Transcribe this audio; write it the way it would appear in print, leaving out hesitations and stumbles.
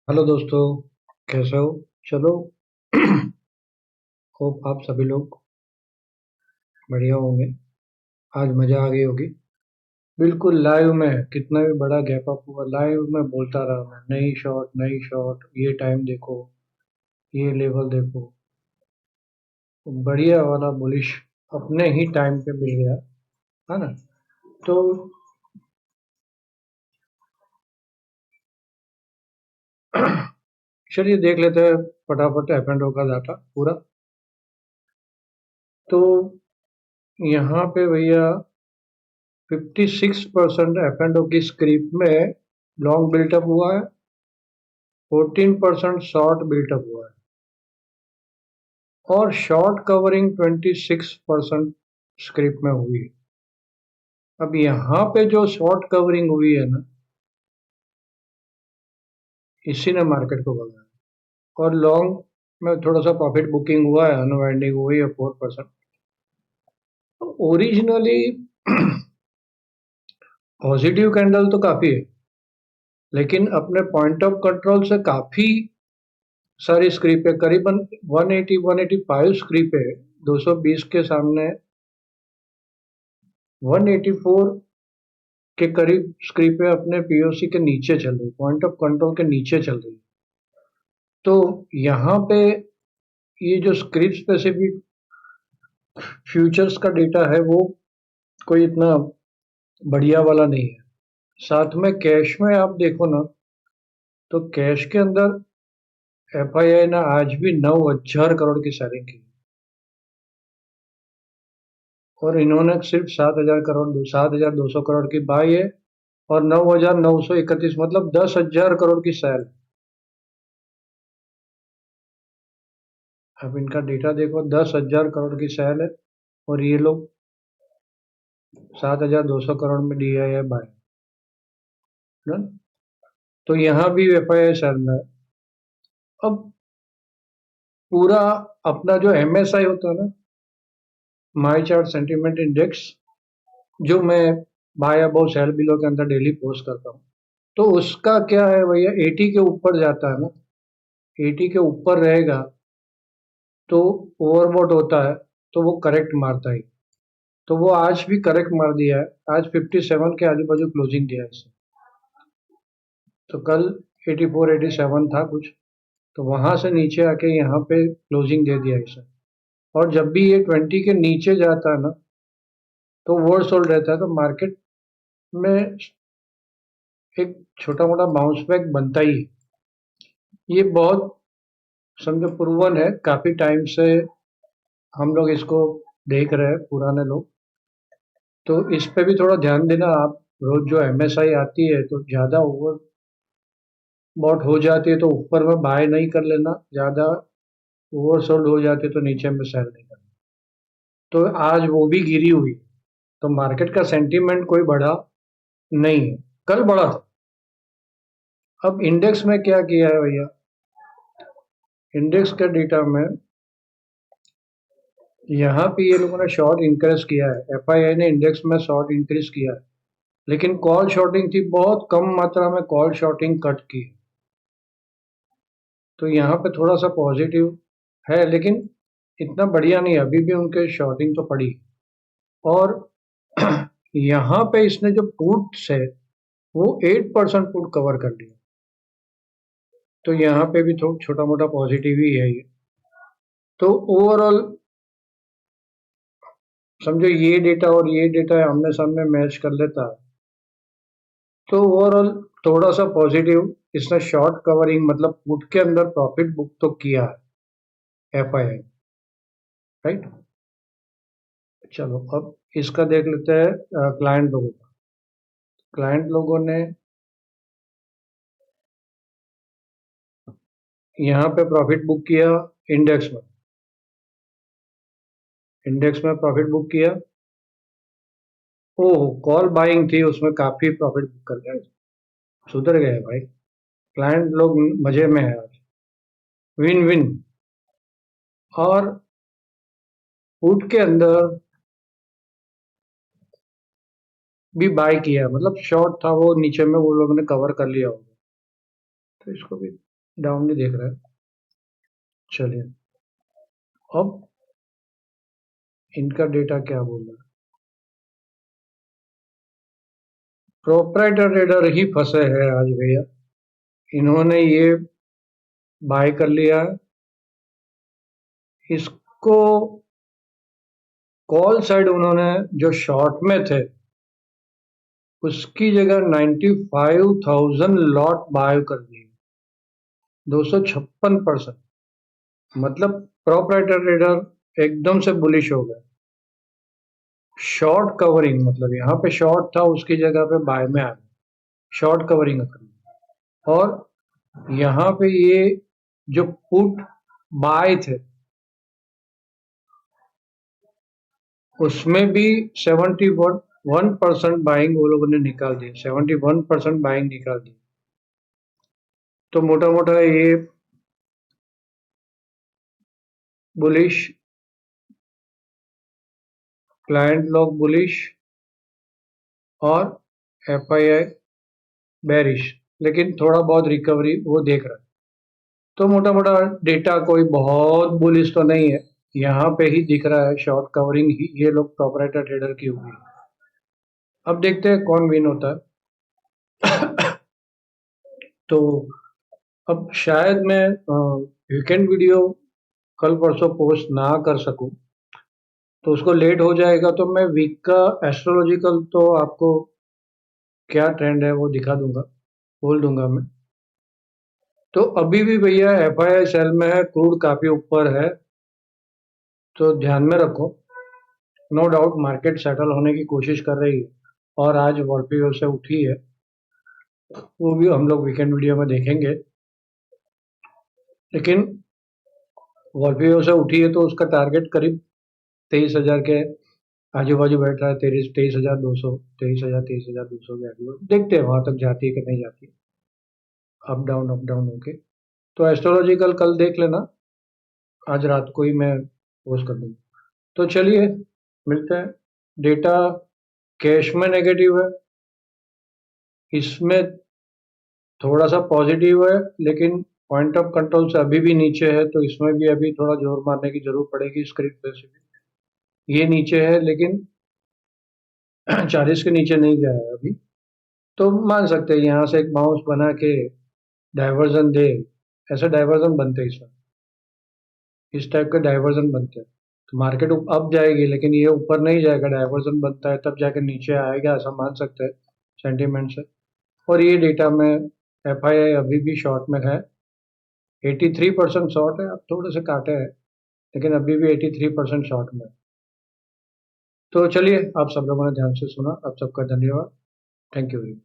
Hello दोस्तों, कैसे हो? चलो। होप आप सभी लोग बढ़िया होंगे। आज मजा आ गई होगी। बिल्कुल लाइव में, कितना भी बड़ा गैप अप हुआ, लाइव में बोलता रहा मैं, नई शॉट, ये टाइम देखो, ये लेवल देखो। तो बढ़िया वाला बुलिश अपने ही टाइम पे मिल गया, है ना? तो चलिए देख लेते हैं फटाफट एफ एंड ओ का डाटा पूरा। तो यहाँ पे भैया 56% एफ एंड ओ की स्क्रिप्ट में लॉन्ग बिल्टअप हुआ है, 14% शॉर्ट बिल्टअप हुआ है और शॉर्ट कवरिंग 26% स्क्रिप्ट में हुई है। अब यहाँ पे जो शॉर्ट कवरिंग हुई है ना, इसी ने मार्केट को भगाया। और लॉन्ग में थोड़ा सा प्रॉफिट बुकिंग हुआ है, अनवाइंडिंग हुई है 4%। ओरिजिनली पॉजिटिव कैंडल तो काफी है, लेकिन अपने पॉइंट ऑफ कंट्रोल से काफी सारी स्क्रिप है, करीबन 180 185 स्क्रिप है। 220 के सामने 184 के करीब स्क्रिपें अपने पीओसी के नीचे चल रही, पॉइंट ऑफ कंट्रोल के नीचे चल रही। तो यहाँ पे ये जो स्क्रिप स्पेसिफिक फ्यूचर्स का डेटा है वो कोई इतना बढ़िया वाला नहीं है। साथ में कैश में आप देखो ना, तो कैश के अंदर एफआईआई ने आज भी 9,000 करोड़ की सेलिंग की और इन्होंने सिर्फ 7,000 करोड़, 7,200 करोड़ की बाई है और 9,931, मतलब 10,000 करोड़ की सेल। अब इनका डेटा देखो, 10,000 करोड़ की सेल है और ये लोग 7,200 करोड़ में डी आई है बाय ना। तो यहाँ भी एफ आई आई सेल में है। अब पूरा अपना जो एम एस आई होता है ना, माई चार्ट सेंटीमेंट इंडेक्स, जो मैं बाय अबव सेल बिलो के अंदर डेली पोस्ट करता हूँ, तो उसका क्या है भैया, 80 के ऊपर जाता है ना, 80 के ऊपर रहेगा तो ओवरबॉट होता है, तो वो करेक्ट मारता है। तो वो आज भी करेक्ट मार दिया है, आज 57 के आजू बाजू क्लोजिंग दिया है इसने। तो कल 84 87 था कुछ, तो वहां से नीचे आके यहाँ पे क्लोजिंग दे दिया इसे। और जब भी ये 20 के नीचे जाता है ना, तो ओवर सोल्ड रहता है, तो मार्केट में एक छोटा मोटा बाउंस बैक बनता ही है। ये बहुत समझो प्रूवन है, काफी टाइम से हम लोग इसको देख रहे हैं, पुराने लोग। तो इस पे भी थोड़ा ध्यान देना आप। रोज जो एमएसआई आती है तो ज्यादा ओवर बॉट हो जाती है तो ऊपर में बाय नहीं कर लेना, ज्यादा ओवर सोल्ड हो जाती है तो नीचे में सेल नहीं करना। तो आज वो भी गिरी हुई, तो मार्केट का सेंटीमेंट कोई बढ़ा नहीं है, कल बढ़ा था। अब इंडेक्स में क्या किया है भैया, इंडेक्स के डेटा में यहाँ पे ये लोगों ने शॉर्ट इंक्रीज किया है, एफआईआई ने इंडेक्स में शॉर्ट इंक्रीज किया है, लेकिन कॉल शॉर्टिंग थी, बहुत कम मात्रा में कॉल शॉर्टिंग कट की। तो यहाँ पे थोड़ा सा पॉजिटिव है, लेकिन इतना बढ़िया नहीं है, अभी भी उनके शॉर्टिंग तो पड़ी। और यहाँ पे इसने जो पुट्स है वो 8% पुट कवर कर लिया, तो यहाँ पे भी थोड़ा छोटा मोटा पॉजिटिव ही है ये। तो ओवरऑल समझो ये डेटा और ये डेटा आमने सामने मैच कर लेता है, तो ओवरऑल थोड़ा सा पॉजिटिव। इसने शॉर्ट कवरिंग मतलब पुट के अंदर प्रॉफिट बुक तो किया है एफआईआई, राइट। चलो अब इसका देख लेते हैं क्लाइंट लोगों का। क्लाइंट लोगों ने यहाँ पे प्रॉफिट बुक किया, इंडेक्स में, इंडेक्स में प्रॉफिट बुक किया। ओह, कॉल बाइंग थी उसमें काफी प्रॉफिट बुक कर गए, सुधर गए भाई। क्लाइंट लोग मजे में है आज, विन विन। और पुट के अंदर भी बाय किया, मतलब शॉर्ट था वो नीचे में, वो लोगों ने कवर कर लिया होगा, तो इसको भी डाउन नहीं देख रहा है। चलिए अब इनका डेटा क्या बोल रहा है। प्रोप्राइटर ट्रेडर ही फंसे हैं आज भैया। इन्होंने ये बाय कर लिया है, इसको कॉल साइड उन्होंने जो शॉर्ट में थे उसकी जगह 95,000 लॉट बाय कर दिए, 256%। मतलब प्रोप्राइटर ट्रेडर एकदम से बुलिश हो गए। शॉर्ट कवरिंग मतलब यहाँ पे शॉर्ट था, उसकी जगह पे बाय में आ गए, शॉर्ट कवरिंग करना। और यहाँ पे ये जो पुट बाय थे उसमें भी 71% बाइंग वो लोगों ने निकाल दी, 71% बाइंग निकाल दी। तो मोटा मोटा ये बुलिश, क्लाइंट लोग बुलिश और एफआईआई बेरिश, लेकिन थोड़ा बहुत रिकवरी वो देख रहा है। तो मोटा मोटा डेटा कोई बहुत बुलिश तो नहीं है, यहाँ पे ही दिख रहा है शॉर्ट कवरिंग ही ये लोग प्रोपराइटर ट्रेडर की हुई। अब देखते हैं कौन विन होता है। तो अब शायद मैं वीकेंड वीडियो कल परसों पोस्ट ना कर सकूं, तो उसको लेट हो जाएगा। तो मैं वीक का एस्ट्रोलॉजिकल तो आपको क्या ट्रेंड है वो दिखा दूंगा, बोल दूंगा मैं। तो अभी भी भैया एफआईआई सेल में है, क्रूड काफी ऊपर है, तो ध्यान में रखो। नो डाउट मार्केट सेटल होने की कोशिश कर रही है और आज वॉलपेपर से उठी है, वो भी हम लोग वीकेंड वीडियो में देखेंगे। लेकिन वॉलपेपर से उठी है तो उसका टारगेट करीब 23,000 के आजू बाजू बैठ रहा है, 23,200, 23,200 के आजू बाजू। देखते हैं वहां तक जाती है कि नहीं जाती है, अप डाउन होके। तो एस्ट्रोलॉजिकल कल देख लेना, आज रात को ही मैं पोस्ट कर दूंगा। तो चलिए मिलते हैं। डेटा कैश में नेगेटिव है, इसमें थोड़ा सा पॉजिटिव है, लेकिन पॉइंट ऑफ कंट्रोल से अभी भी नीचे है, तो इसमें भी अभी थोड़ा जोर मारने की जरूरत पड़ेगी स्क्रीन पे से भी। ये नीचे है लेकिन 40 के नीचे नहीं गया है अभी, तो मान सकते हैं यहाँ से एक बाउंस बना के डाइवर्जन दे। ऐसे डाइवर्जन बनते हैं इसमें, इस टाइप के डाइवर्जन बनते हैं। तो मार्केट अप जाएगी लेकिन ये ऊपर नहीं जाएगा, डाइवर्जन बनता है तब जाके नीचे आएगा, ऐसा मान सकते हैं सेंटीमेंट से। और ये डेटा में एफआईआई अभी भी शॉर्ट में है, 83% शॉर्ट है, अब थोड़े से काटे हैं लेकिन अभी भी 83% शॉर्ट में है। तो चलिए आप सब लोगों ने ध्यान से सुना, आप सबका धन्यवाद। Thank you.